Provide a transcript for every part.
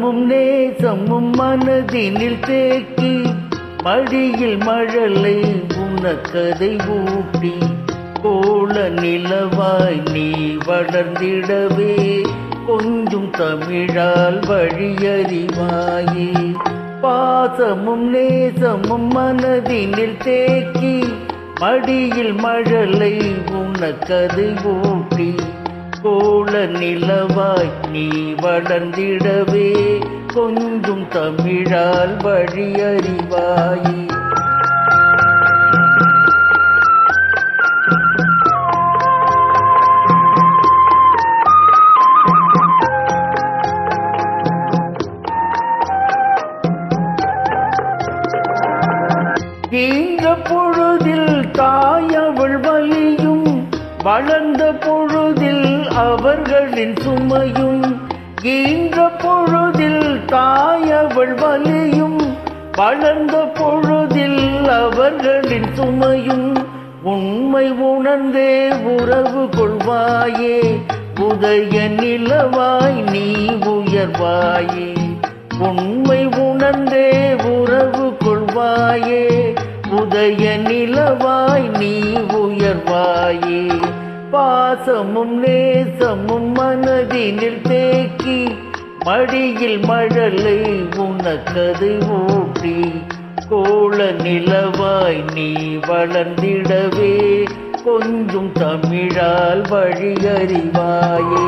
பாசமும் நேசமும் மனதினில் தேக்கி மடியில் மழலை உனக்கதை ஊட்டி கோல நிலவாய் நீ வளர்ந்திடவே கொஞ்சும் தமிழால் வழியறிவாயே. பாசமும் நேசமும் மனதினில் தேக்கி மடியில் மழலை உனக்கதை ஊட்டி கோல நிலவாய் நீ வளர்ந்திடவே கொஞ்சும் தமிழால் வழியறிவாயே. ஈன்ற பொழுதில் தாயவள் வலியும் வளர்ந்த பொழுதில் அவர்களின் சுமையும். ஈன்ற பொழுதில் தாயவள் வலியும் வளர்ந்த பொழுதில் அவர்களின் சுமையும். உண்மை உணர்ந்தே உறவு கொள்வாயே உதய நிலவாய் நீ உயர்வாயே. உண்மை உணர்ந்தே உறவு கொள்வாயே உதய நிலவாய் நீ உயர்வாயே. பாசமும் நேசமும் மனதினில் தேக்கி மடியில் மழலை உனக்கதை ஊட்டி கோல நிலவாய் நீ வளர்ந்திடவே கொஞ்சும் தமிழால் வழியறிவாயே.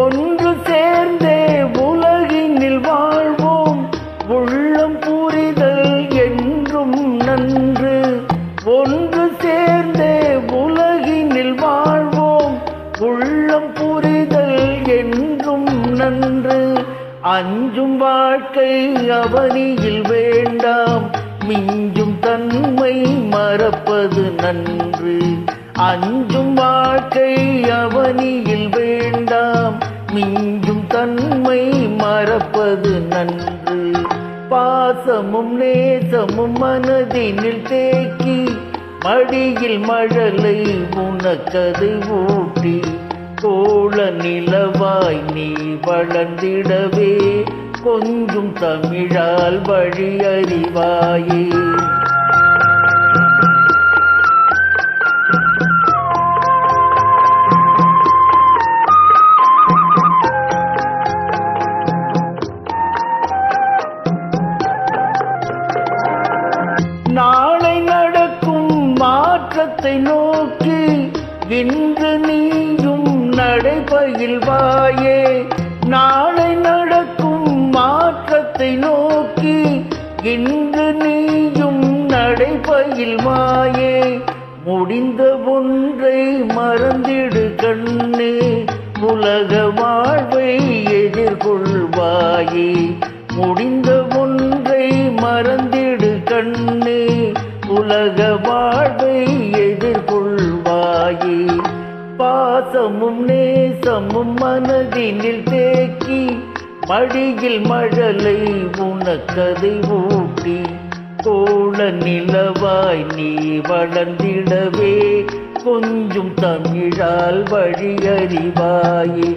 ஒன்று சேர்ந்தே உலகினில் வாழ்வோம் உள்ளம் புரிதல் என்றும் நன்று. ஒன்று சேர்ந்தே உலகினில் வாழ்வோம் உள்ளம் புரிதல் என்றும் நன்று. அஞ்சும் வாழ்க்கை அவனியில் வேண்டாம் மிஞ்சும் தன்மை மறப்பது நன்று. அஞ்சும் வாழ்க்கை அவனியில் வேண்டாம் மிஞ்சும் தன்மை மறப்பது நன்று. பாசமும் நேசமும் மனதினில் தேக்கி மடியில் மழலை உனக்கதை ஊட்டி கோல நிலவாய் நீ வளர்ந்திடவே கொஞ்சும் தமிழால் வழியறிவாயே. நாளை நடக்கும் மாற்றத்தை நோக்கி இன்று நீயும் நடைபயில்வாயே. நாளை நடக்கும் மாற்றத்தை நோக்கி இன்று நீயும் நடைபயில்வாயே. முடிந்த ஒன்றை மறந்திடு கண்ணே உலக வாழ்வை எதிர்கொள்வாயே. முடிந்த ஒன்றை மறந்திடு கண்ணே உலக வாழ்வை எதிர்கொள்வாயே. பாசமும் நேசமும் மனதினில் தேக்கி மடியில் மழலை உனக்கதை ஊட்டி கோல நிலவாய் நீ வளர்ந்திடவே கொஞ்சும் தமிழால் வழியறிவாயே.